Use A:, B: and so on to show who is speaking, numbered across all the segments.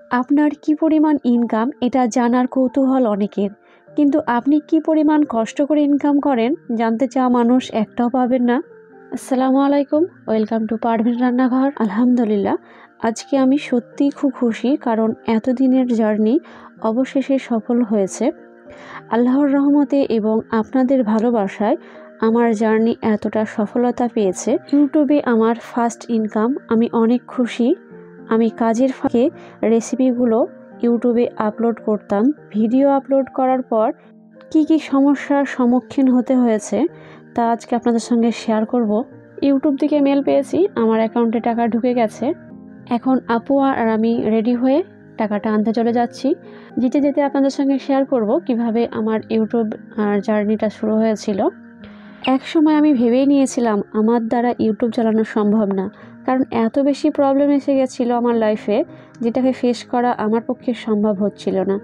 A: আপনার কি পরিমাণ ইনকাম এটা জানার কৌতূহল অনেকের, কিন্তু আপনি কি পরিমাণ কষ্ট করে ইনকাম করেন জানতে চাওয়া মানুষ একটাও পাবেন না। আসসালামু আলাইকুম, ওয়েলকাম টু পারভিন রান্নাঘর। আলহামদুলিল্লাহ, আজকে আমি সত্যিই খুব খুশি, কারণ এতদিনের জার্নি অবশেষে সফল হয়েছে আল্লাহর রহমতে এবং আপনাদের ভালোবাসায়। আমার জার্নি এতটা সফলতা পেয়েছে। ইউটিউবে আমার ফার্স্ট ইনকাম, আমি অনেক খুশি। আমি কাজের ফাঁকে রেসিপিগুলো ইউটিউবে আপলোড করতাম। ভিডিও আপলোড করার পর কি কি সমস্যার সম্মুখীন হতে হয়েছে তা আজকে আপনাদের সঙ্গে শেয়ার করব। ইউটিউব থেকে মেল পেয়েছি, আমার অ্যাকাউন্টে টাকা ঢুকে গেছে। এখন আপু আর আমি রেডি হয়ে টাকাটা আনতে চলে যাচ্ছি। যেতে যেতে আপনাদের সঙ্গে শেয়ার করব কিভাবে আমার ইউটিউব জার্নিটা শুরু হয়েছিল। এক সময় আমি ভেবেই নিয়েছিলাম আমার দ্বারা ইউটিউব চালানো সম্ভব না, কারণ এত বেশি প্রবলেম এসে গেছিলো আমার লাইফে, যেটাকে ফেস করা আমার পক্ষে সম্ভব হচ্ছিল না।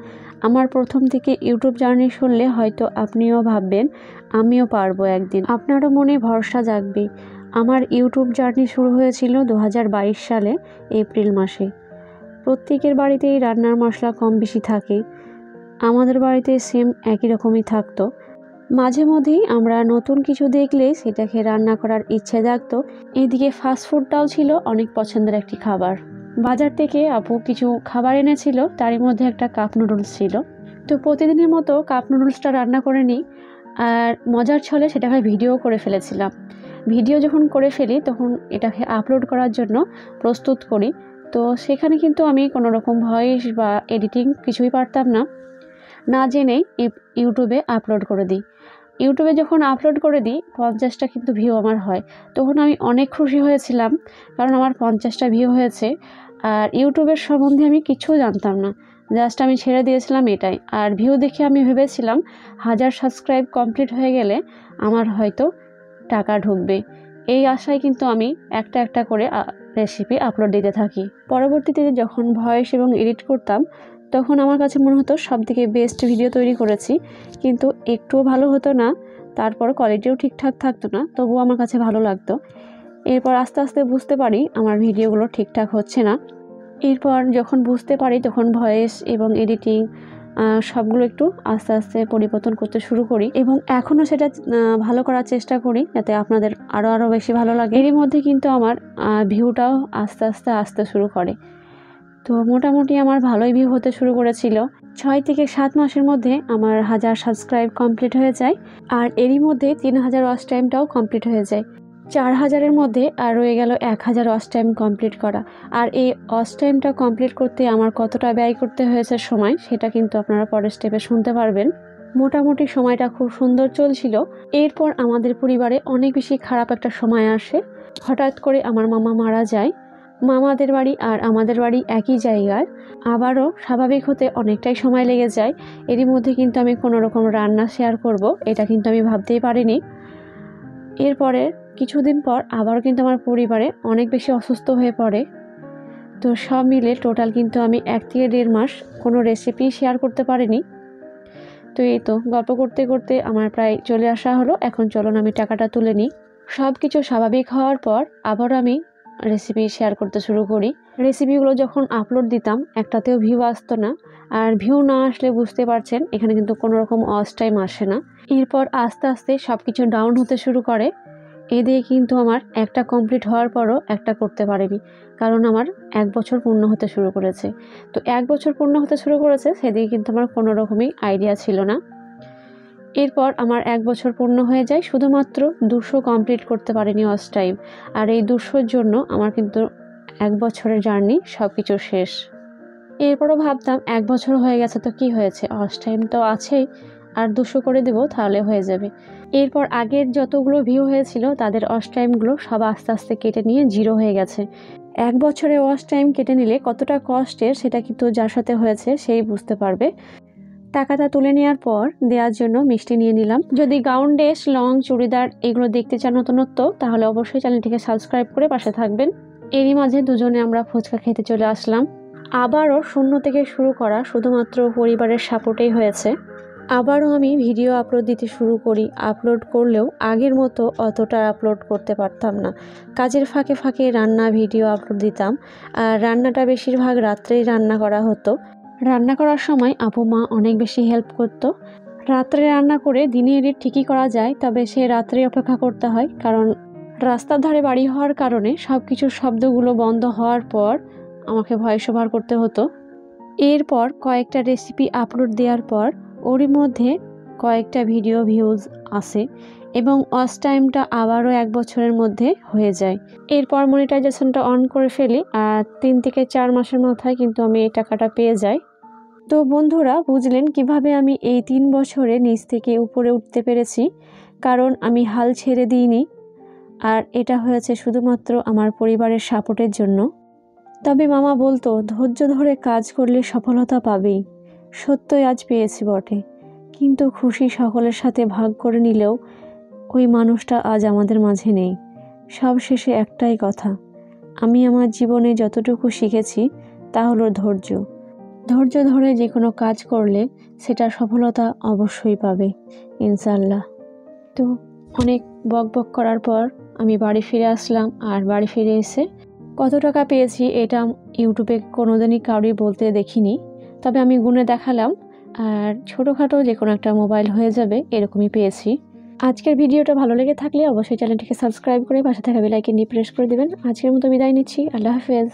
A: আমার প্রথম থেকে ইউটিউব জার্নি শুনলে হয়তো আপনিও ভাববেন আমিও পারবো একদিন, আপনারও মনে ভরসা জাগবে। আমার ইউটিউব জার্নি শুরু হয়েছিল 2022 সালে এপ্রিল মাসে। প্রত্যেকের বাড়িতেই রান্নার মশলা কম বেশি থাকে, আমাদের বাড়িতে সেম একই রকমই থাকতো। মাঝে মধ্যেই আমরা নতুন কিছু দেখলে সেটাকে রান্না করার ইচ্ছে জাগতো। এদিকে ফাস্টফুডটাও ছিল অনেক পছন্দের একটি খাবার। বাজার থেকে আপু কিছু খাবার এনেছিল, তারই মধ্যে একটা কাপ নুডলস ছিল। তো প্রতিদিনের মতো কাপ নুডলসটা রান্না করে নিই, আর মজার ছলে সেটাকে ভিডিও করে ফেলেছিলাম। ভিডিও যখন করে ফেলি তখন এটাকে আপলোড করার জন্য প্রস্তুত করি। তো সেখানে কিন্তু আমি কোনো রকম ভয়েস বা এডিটিং কিছুই পারতাম না, না জেনেই ইউটিউবে আপলোড করে দিই। ইউটিউবে যখন আপলোড করে দিই 50টা কিন্তু ভিউ আমার হয়। তখন আমি অনেক খুশি হয়েছিলাম, কারণ আমার 50টা ভিউ হয়েছে। আর ইউটিউবের সম্বন্ধে আমি কিছু জানতাম না, জাস্ট আমি ছেড়ে দিয়েছিলাম এটাই। আর ভিউ দেখে আমি ভেবেছিলাম 1000 সাবস্ক্রাইব কমপ্লিট হয়ে গেলে আমার হয়তো টাকা ঢুকবে। এই আশায় কিন্তু আমি একটা একটা করে রেসিপি আপলোড দিতে থাকি। পরবর্তীতে যখন ভয়েস এবং এডিট করতাম তখন আমার কাছে মনে হতো সবথেকে বেস্ট ভিডিও তৈরি করেছি, কিন্তু একটুও ভালো হতো না। তারপর কোয়ালিটিও ঠিকঠাক থাকতো না, তবুও আমার কাছে ভালো লাগতো। এরপর আস্তে আস্তে বুঝতে পারি আমার ভিডিওগুলো ঠিকঠাক হচ্ছে না। এরপর যখন বুঝতে পারি তখন ভয়েস এবং এডিটিং সবগুলো একটু আস্তে আস্তে পরিবর্তন করতে শুরু করি, এবং এখনও সেটা ভালো করার চেষ্টা করি যাতে আপনাদের আরও বেশি ভালো লাগে। এরই মধ্যে কিন্তু আমার ভিউটাও আস্তে আস্তে আসতে শুরু করে। তো মোটামুটি আমার ভালোই ভিউ হতে শুরু করেছিল। 6 থেকে 7 মাসের মধ্যে আমার 1000 সাবস্ক্রাইব কমপ্লিট হয়ে যায়, আর এরই মধ্যে 3000 ওয়াচ টাইমটাও কমপ্লিট হয়ে যায়। 4000-এর মধ্যে আর রয়ে গেল 1000 ওয়াচ টাইম কমপ্লিট করা। আর এই ওয়াচ টাইমটা কমপ্লিট করতে আমার কতটা ব্যয় করতে হয়েছে সময়, সেটা কিন্তু আপনারা পরের স্টেপে শুনতে পারবেন। মোটামুটি সময়টা খুব সুন্দর চলছিল। এরপর আমাদের পরিবারে অনেক বেশি খারাপ একটা সময় আসে। হঠাৎ করে আমার মামা মারা যায়। মামাদের বাড়ি আর আমাদের বাড়ি একই জায়গায়, আবারও স্বাভাবিক হতে অনেকটাই সময় লেগে যায়। এরই মধ্যে কিন্তু আমি কোনো রকম রান্না শেয়ার করব এটা কিন্তু আমি ভাবতেই পারিনি। এরপরে কিছুদিন পর আবারও কিন্তু আমার পরিবারে অনেক বেশি অসুস্থ হয়ে পড়ে। তো সব মিলে টোটাল কিন্তু আমি 1 থেকে 1.5 মাস কোনো রেসিপি শেয়ার করতে পারিনি। তো এই তো গল্প করতে করতে আমার প্রায় চলে আসা হলো। এখন চলুন আমি টাকাটা তুলে নিই। সব কিছু স্বাভাবিক হওয়ার পর আবার আমি রেসিপি শেয়ার করতে শুরু করি। রেসিপিগুলো যখন আপলোড দিতাম একটাতেও ভিউ আসতো না, আর ভিউ না আসলে বুঝতে পারছেন এখানে কিন্তু কোনো রকম ওয়াচ টাইম আসে না। এরপর আস্তে আস্তে সব কিছু ডাউন হতে শুরু করে। দিয়ে কিন্তু আমার একটা কমপ্লিট হওয়ার পরও একটা করতে পারিনি, কারণ আমার 1 বছর পূর্ণ হতে শুরু করেছে। তো 1 বছর পূর্ণ হতে শুরু করেছে সেদিকে কিন্তু আমার কোনো রকমই আইডিয়া ছিল না। এরপর আমার 1 বছর পূর্ণ হয়ে যায়, শুধুমাত্র 200 কমপ্লিট করতে পারিনি ওয়াচ টাইম। আর এই 200-র জন্য আমার কিন্তু 1 বছরের জার্নি সব কিছু শেষ। এরপরও ভাবতাম 1 বছর হয়ে গেছে তো কি হয়েছে, ওয়াচ টাইম তো আছেই, আর 200 করে দেবো তাহলে হয়ে যাবে। এরপর আগের যতগুলো ভিউ হয়েছিল তাদের ওয়াচ টাইমগুলো সব আস্তে আস্তে কেটে নিয়ে 0 হয়ে গেছে। 1 বছরে ওয়াচ টাইম কেটে নিলে কতটা কষ্টের সেটা কিন্তু যার সাথে হয়েছে সেই বুঝতে পারবে। টাকাটা তুলে নেওয়ার পর দেওয়ার জন্য মিষ্টি নিয়ে নিলাম। যদি গাউন ড্রেস, লং, চুড়িদার এগুলো দেখতে চান নতুনত্ব, তাহলে অবশ্যই চ্যানেলটিকে সাবস্ক্রাইব করে পাশে থাকবেন। এরই মাঝে দুজনে আমরা ফুচকা খেতে চলে আসলাম। আবারও শূন্য থেকে শুরু করা, শুধুমাত্র পরিবারের সাপোর্টেই হয়েছে। আবারও আমি ভিডিও আপলোড দিতে শুরু করি। আপলোড করলেও আগের মতো অতটা আপলোড করতে পারতাম না। কাজের ফাঁকে ফাঁকে রান্না ভিডিও আপলোড দিতাম। আর রান্নাটা বেশিরভাগ রাত্রেই রান্না করা হতো। রান্না করার সময় আপু মা অনেক বেশি হেল্প করতো। রাত্রে রান্না করে দিনে এডিট ঠিকই করা যায়, তবে সে রাত্রে অপেক্ষা করতে হয়, কারণ রাস্তার ধারে বাড়ি হওয়ার কারণে সব কিছুর শব্দগুলো বন্ধ হওয়ার পর আমাকে ভয়েস ওভার করতে হতো। এরপর কয়েকটা রেসিপি আপলোড দেওয়ার পর ওরই মধ্যে কয়েকটা ভিডিও ভিউজ আসে এবং ওয়াচ টাইমটা আবারও 1 বছরের মধ্যে হয়ে যায়। এরপর মনিটাইজেশনটা অন করে ফেলি আর 3 থেকে 4 মাসের মাথায় কিন্তু আমি এই টাকাটা পেয়ে যাই। তো বন্ধুরা, বুঝলেন কিভাবে আমি এই 3 বছরে নিচ থেকে উপরে উঠতে পেরেছি? কারণ আমি হাল ছেড়ে দিইনি, আর এটা হয়েছে শুধুমাত্র আমার পরিবারের সাপোর্টের জন্য। তবে মামা বলতো, ধৈর্য ধরে কাজ করলে সফলতা পাবেই। সত্যই আজ পেয়েছি বটে, কিন্তু খুশি সকলের সাথে ভাগ করে নিলেও ওই মানুষটা আজ আমাদের মাঝে নেই। সব শেষে একটাই কথা, আমি আমার জীবনে যতটুকু শিখেছি তা হলো ধৈর্য। ধৈর্য ধরে যে কোনো কাজ করলে সেটা সফলতা অবশ্যই পাবে, ইনশাল্লাহ। তো অনেক বকবক করার পর আমি বাড়ি ফিরে আসলাম। আর বাড়ি ফিরে এসে কত টাকা পেয়েছি এটা ইউটিউবে কোনোদিনই কাউরি বলতে দেখিনি, তবে আমি গুনে দেখালাম। আর ছোটোখাটো যে কোনো একটা মোবাইল হয়ে যাবে এরকমই পেয়েছি। আজকের ভিডিওটা ভালো লেগে থাকলে অবশ্যই চ্যানেলটিকে সাবস্ক্রাইব করে পাশে থাকা বেল আইকনটি প্রেস করে দেবেন। আজকের মতো বিদায় নিচ্ছি। আল্লাহ হাফেজ।